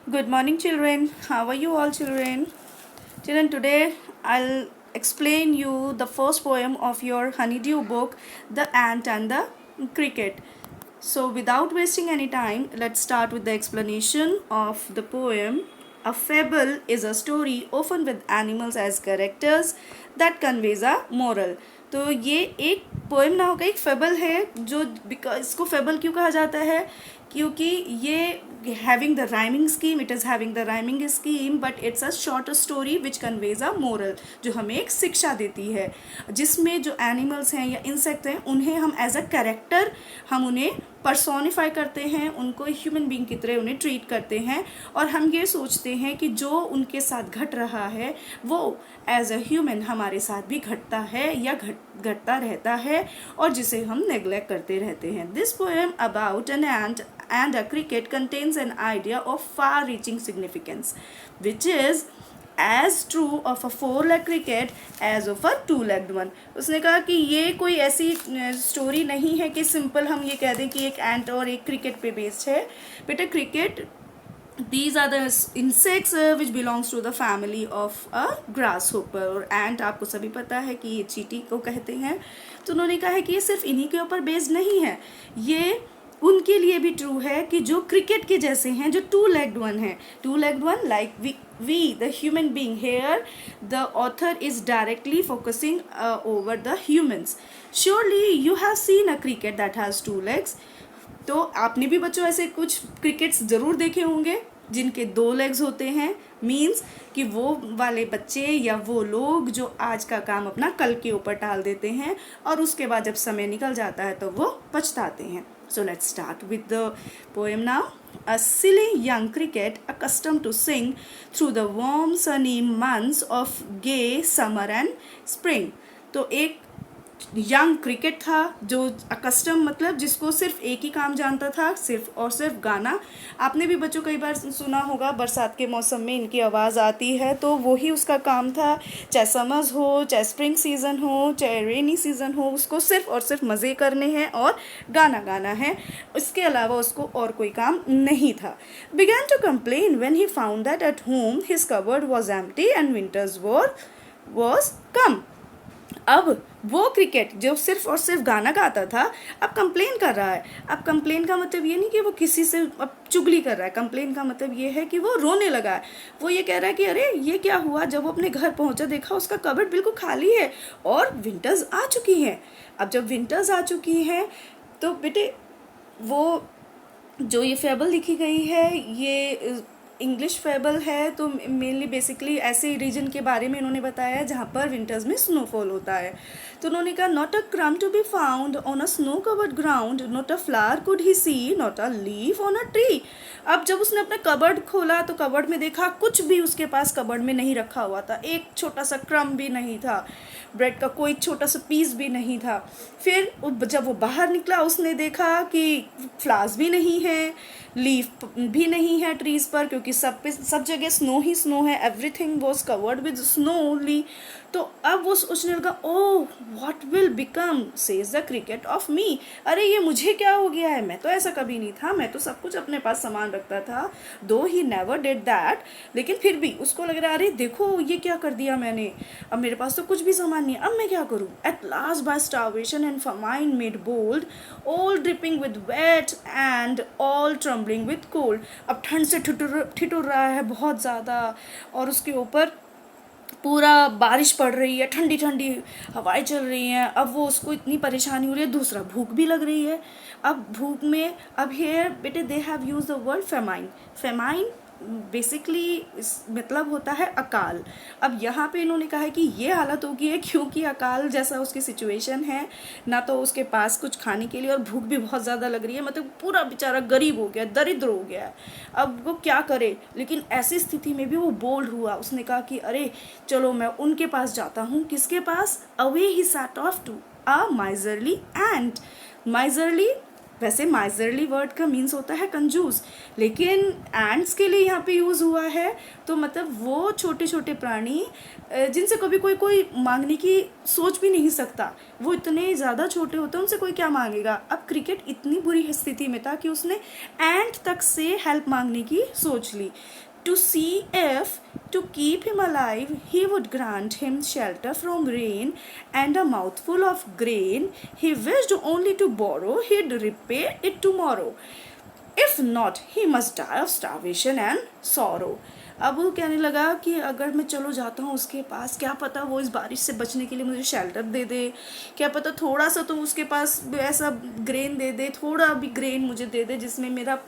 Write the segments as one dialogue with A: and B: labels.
A: Good morning, children. How are you all, children? Children, today I'll explain you the first poem of your honeydew book, The Ant and the Cricket. So, without wasting any time, let's start with the explanation of the poem. A fable is a story often with animals as characters that conveys a moral. तो ये एक poem ना होगा, एक fable है जो इसको fable क्यों कहा जाता है, क्योंकि ये having the rhyming scheme, it is having the rhyming scheme, but it's a short story which conveys a moral, जो हमें एक शिक्षा देती है, जिसमें जो एनिमल्स हैं या इंसेक्ट हैं उन्हें हम एज अ कैरेक्टर हम उन्हें पर्सोनिफाई करते हैं, उनको ह्यूमन बीइंग की तरह उन्हें ट्रीट करते हैं, और हम ये सोचते हैं कि जो उनके साथ घट रहा है वो एज अ ह्यूमन हमारे साथ भी घटता है या घटता रहता है, और जिसे हम नेग्लेक्ट करते रहते हैं. This poem about an ant and a cricket contains an idea of far-reaching significance, which is as true of a four-legged cricket as of a two-legged one. उसने कहा कि ये कोई ऐसी स्टोरी नहीं है कि सिंपल हम ये कह दें कि एक एंट और एक क्रिकेट पे बेस्ड है. बेटा cricket, these are the insects which belongs to the family of a grasshopper, और ant आपको सभी पता है कि ये चींटी को कहते हैं. तो उन्होंने कहा है कि ये सिर्फ इन्हीं के ऊपर बेस्ड नहीं है, ये उनके लिए भी ट्रू है कि जो क्रिकेट के जैसे हैं, जो टू लेग्ड वन है. To legged one like we the human being. Here the author is directly focusing over the humans. Surely you have seen a cricket that has two legs. तो आपने भी बच्चों ऐसे कुछ क्रिकेट्स ज़रूर देखे होंगे जिनके दो लेग्स होते हैं. मीन्स कि वो वाले बच्चे या वो लोग जो आज का काम अपना कल के ऊपर टाल देते हैं और उसके बाद जब समय निकल जाता है तो वो पछताते हैं. So let's start with the poem now. A silly young cricket accustomed to sing through the warm sunny months of gay summer and spring. तो एक यंग क्रिकेट था जो अकस्टम मतलब जिसको सिर्फ एक ही काम जानता था, सिर्फ और सिर्फ गाना. आपने भी बच्चों कई बार सुना होगा बरसात के मौसम में इनकी आवाज़ आती है, तो वही उसका काम था. चाहे समर्स हो, चाहे स्प्रिंग सीज़न हो, चाहे रेनी सीज़न हो, उसको सिर्फ और सिर्फ मज़े करने हैं और गाना गाना है. इसके अलावा उसको और कोई काम नहीं था. Began to complain when he found that at home his cupboard was empty and winter's was come. अब वो क्रिकेट जो सिर्फ और सिर्फ गाना गाता था अब कंप्लेन कर रहा है. अब कंप्लेन का मतलब ये नहीं कि वो किसी से अब चुगली कर रहा है. कंप्लेन का मतलब ये है कि वो रोने लगा है. वो ये कह रहा है कि अरे ये क्या हुआ. जब वो अपने घर पहुंचा देखा उसका कबर्ड बिल्कुल खाली है और विंटर्स आ चुकी हैं. अब जब विंटर्स आ चुकी हैं तो बेटे वो जो ये फेबल लिखी गई है ये इंग्लिश फेबल है. तो मेनली बेसिकली ऐसे रीजन के बारे में इन्होंने बताया है जहाँ पर विंटर्स में स्नोफॉल होता है. तो उन्होंने कहा not a crumb to be found on a snow covered ground, not a flower could he see, not a leaf on a tree. अब जब उसने अपना कबर्ड खोला तो कबर्ड में देखा कुछ भी उसके पास कबर्ड में नहीं रखा हुआ था. एक छोटा सा क्रम भी नहीं था, ब्रेड का कोई छोटा सा पीस भी नहीं था. फिर जब वो बाहर निकला उसने देखा कि फ्लावर्स भी नहीं है, लीफ भी नहीं है ट्रीज पर, क्योंकि सब जगह स्नो ही स्नो है. Everything was covered with snow only. तो अब वो सोचने लगा oh what will become says the cricket of me. अरे ये मुझे क्या हो गया है, मैं तो ऐसा कभी नहीं था, मैं तो सब कुछ अपने पास सामान रखता था. दो ही नेवर डिड दैट, लेकिन फिर भी उसको लग रहा है अरे देखो ये क्या कर दिया मैंने, अब मेरे पास तो कुछ भी सामान नहीं है, अब मैं क्या करूँ. At last by starvation and famine made bold, all dripping with wet and all trembling with cold. अब ठंड से ठिठुर रहा है बहुत ज़्यादा और उसके ऊपर पूरा बारिश पड़ रही है, ठंडी ठंडी हवाएं चल रही हैं. अब वो उसको इतनी परेशानी हो रही है, दूसरा भूख भी लग रही है. अब भूख में अब हेयर बेटे they have use the word famine. Famine basically मतलब होता है अकाल. अब यहाँ पे इन्होंने कहा है कि ये हालत होगी है क्योंकि अकाल जैसा उसकी सिचुएशन है, ना तो उसके पास कुछ खाने के लिए और भूख भी बहुत ज़्यादा लग रही है. मतलब पूरा बेचारा गरीब हो गया, दरिद्र हो गया है. अब वो क्या करे, लेकिन ऐसी स्थिति में भी वो बोल्ड हुआ. उसने कहा कि अरे चलो मैं उनके पास जाता हूँ. किसके पास. Away he set off to a miserly ant. Miserly वैसे माइजरली वर्ड का मीन्स होता है कंजूस, लेकिन एंट्स के लिए यहाँ पे यूज़ हुआ है, तो मतलब वो छोटे छोटे प्राणी जिनसे कभी कोई कोई मांगने की सोच भी नहीं सकता, वो इतने ज़्यादा छोटे होते हैं, उनसे कोई क्या मांगेगा। अब क्रिकेट इतनी बुरी स्थिति में था कि उसने एंट तक से हेल्प मांगने की सोच ली। To see if, to keep him alive, he would grant him shelter from rain and a mouthful of grain. He wished only to borrow, he'd repay it tomorrow. If not, he must die of starvation and sorrow. अब वो कहने लगा कि अगर मैं चलो जाता हूँ उसके पास, क्या पता वो इस बारिश से बचने के लिए मुझे शेल्टर दे दे, क्या पता थोड़ा सा तो उसके पास ऐसा ग्रेन दे दे, थोड़ा भी ग्रेन मुझे दे दे जिसमें मेरा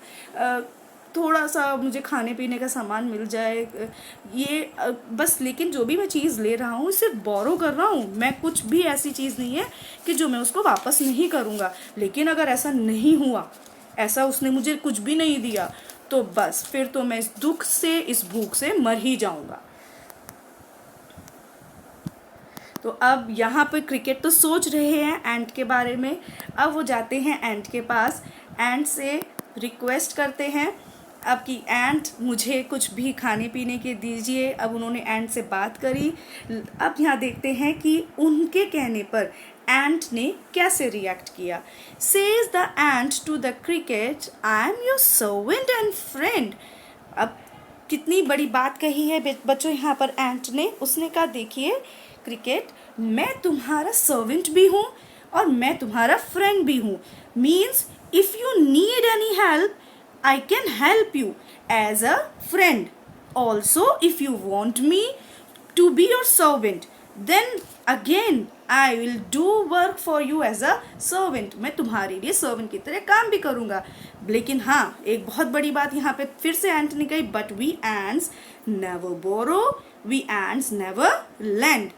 A: थोड़ा सा मुझे खाने पीने का सामान मिल जाए, ये बस। लेकिन जो भी मैं चीज़ ले रहा हूँ सिर्फ बोरो कर रहा हूँ, मैं कुछ भी ऐसी चीज़ नहीं है कि जो मैं उसको वापस नहीं करूँगा। लेकिन अगर ऐसा नहीं हुआ, ऐसा उसने मुझे कुछ भी नहीं दिया, तो बस फिर तो मैं इस दुख से, इस भूख से मर ही जाऊँगा। तो अब यहाँ पर क्रिकेट तो सोच रहे हैं एंट के बारे में। अब वो जाते हैं एंट के पास, एंट से रिक्वेस्ट करते हैं अब कि एंट मुझे कुछ भी खाने पीने के दीजिए। अब उन्होंने एंट से बात करी। अब यहाँ देखते हैं कि उनके कहने पर एंट ने कैसे रिएक्ट किया। Says the ant to the cricket, I am your servant and friend. अब कितनी बड़ी बात कही है बच्चों यहाँ पर एंट ने। उसने कहा देखिए क्रिकेट, मैं तुम्हारा सर्वेंट भी हूँ और मैं तुम्हारा फ्रेंड भी हूँ। Means if you need any help, I can help you as a friend. Also, if you want me to be your servant, then again I will do work for you as a servant. मैं तुम्हारे लिए servant की तरह काम भी करूँगा। लेकिन हाँ, एक बहुत बड़ी बात यहाँ पे फिर से एंट ने कही, but we ants never borrow, we ants never lend.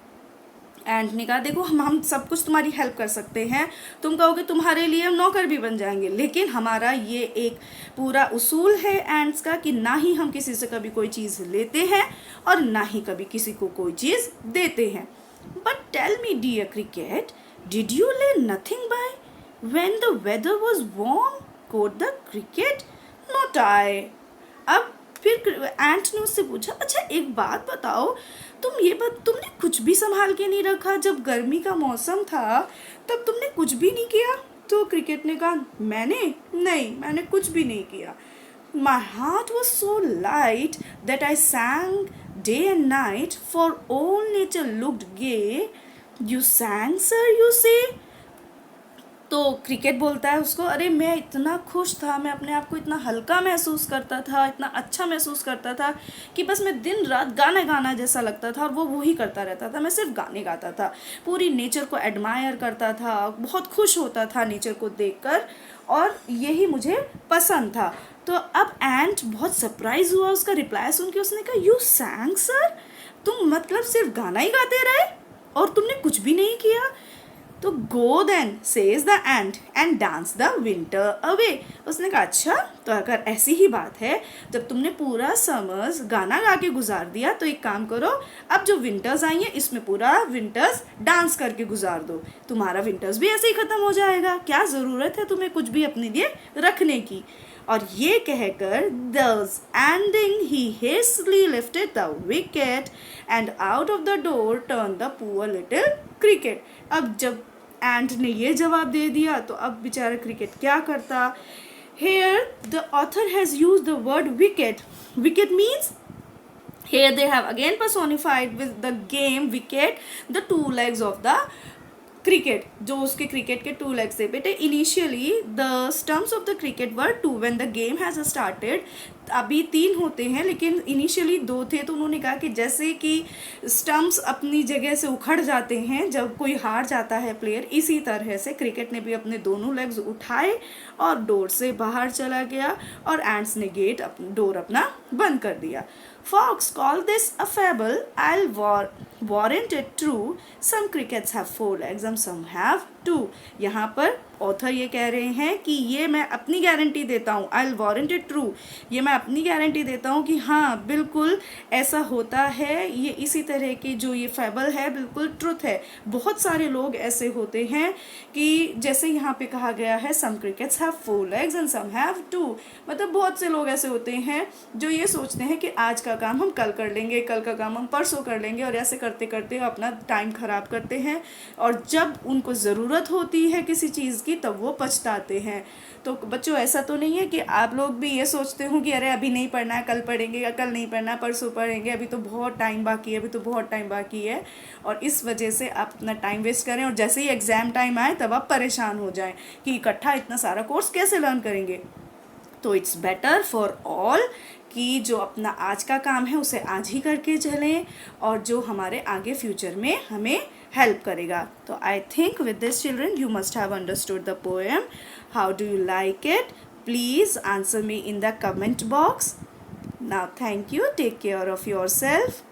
A: एंट ने कहा देखो हम सब कुछ तुम्हारी हेल्प कर सकते हैं, तुम कहोगे तुम्हारे लिए हम नौकर भी बन जाएंगे, लेकिन हमारा ये एक पूरा उसूल है एंट्स का कि ना ही हम किसी से कभी कोई चीज़ लेते हैं और ना ही कभी किसी को कोई चीज़ देते हैं। But tell me dear cricket, did you lay nothing by when the weather was warm? Quote the cricket, not I. अब फिर एंट ने उससे पूछा, अच्छा एक बात बताओ, तुमने कुछ भी संभाल के नहीं रखा, जब गर्मी का मौसम था तब तुमने कुछ भी नहीं किया? तो क्रिकेट ने कहा मैंने कुछ भी नहीं किया। My heart was so light that I sang day and night, for all nature looked gay. You sang sir, you say. तो क्रिकेट बोलता है उसको, अरे मैं इतना खुश था, मैं अपने आप को इतना हल्का महसूस करता था, इतना अच्छा महसूस करता था कि बस मैं दिन रात गाना जैसा लगता था और वो वही करता रहता था। मैं सिर्फ गाने गाता था, पूरी नेचर को एडमायर करता था, बहुत खुश होता था नेचर को देखकर, और यही मुझे पसंद था। तो अब एंट बहुत सरप्राइज हुआ उसका रिप्लाई सुन के। उसने कहा, यू sang सर, तुम मतलब सिर्फ गाना ही गाते रहे और तुमने कुछ भी नहीं किया? तो go then, says the ant, and dance the winter away. उसने कहा अच्छा, तो अगर ऐसी ही बात है, जब तुमने पूरा समर्स गाना गा के गुजार दिया, तो एक काम करो, अब जो विंटर्स आई हैं इसमें पूरा विंटर्स डांस करके गुजार दो, तुम्हारा विंटर्स भी ऐसे ही खत्म हो जाएगा। क्या ज़रूरत है तुम्हें कुछ भी अपने लिए रखने की? और ये कहकर thus ending he hastily lifted the wicket and out of the door turned the poor little cricket. अब जब एंट ने ये जवाब दे दिया तो अब बेचारा क्रिकेट क्या करता? Here the author has used the word wicket. Wicket means, here they have again personified with the game wicket the two legs of the cricket, जो उसके क्रिकेट के 2 legs थे। बेटे initially the stumps of the cricket were 2 when the game has started. अभी 3 होते हैं लेकिन initially 2 थे। तो उन्होंने कहा कि जैसे कि स्टम्प्स अपनी जगह से उखड़ जाते हैं जब कोई हार जाता है प्लेयर, इसी तरह से क्रिकेट ने भी अपने दोनों लेग्स उठाए और डोर से बाहर चला गया और एंट्स ने डोर अपना बंद कर दिया। Fox called this a fable. I'll warrant it true. Some crickets have 4 legs and some have two. यहाँ पर ऑथर ये कह रहे हैं कि ये मैं अपनी गारंटी देता हूँ, I will warrant it true, ये मैं अपनी गारंटी देता हूँ कि हाँ बिल्कुल ऐसा होता है, ये इसी तरह की जो ये फेबल है बिल्कुल ट्रुथ है। बहुत सारे लोग ऐसे होते हैं कि जैसे यहाँ पे कहा गया है some crickets have 4 legs and some have 2, मतलब बहुत से लोग ऐसे होते हैं जो ये सोचते हैं कि आज का काम हम कल कर लेंगे, कल का काम हम परसों कर लेंगे, और ऐसे करते करते अपना टाइम खराब करते हैं, और जब उनको ज़रूरत होती है किसी चीज़ की तब वो पछताते हैं। तो बच्चों ऐसा तो नहीं है कि आप लोग भी ये सोचते हो कि अरे अभी नहीं पढ़ना है, कल पढ़ेंगे, या कल नहीं पढ़ना है परसों पढ़ेंगे, अभी तो बहुत टाइम बाकी है, अभी तो बहुत टाइम बाकी है, और इस वजह से आप अपना टाइम वेस्ट करें और जैसे ही एग्ज़ाम टाइम आए तब आप परेशान हो जाएं कि इकट्ठा इतना सारा कोर्स कैसे लर्न करेंगे। तो इट्स बेटर फॉर ऑल कि जो अपना आज का काम है उसे आज ही करके चलें, और जो हमारे आगे फ्यूचर में हमें हेल्प करेगा। तो I think with this children you must have understood the poem. How do you like it? Please answer me in the comment box. Now thank you, take care of your self.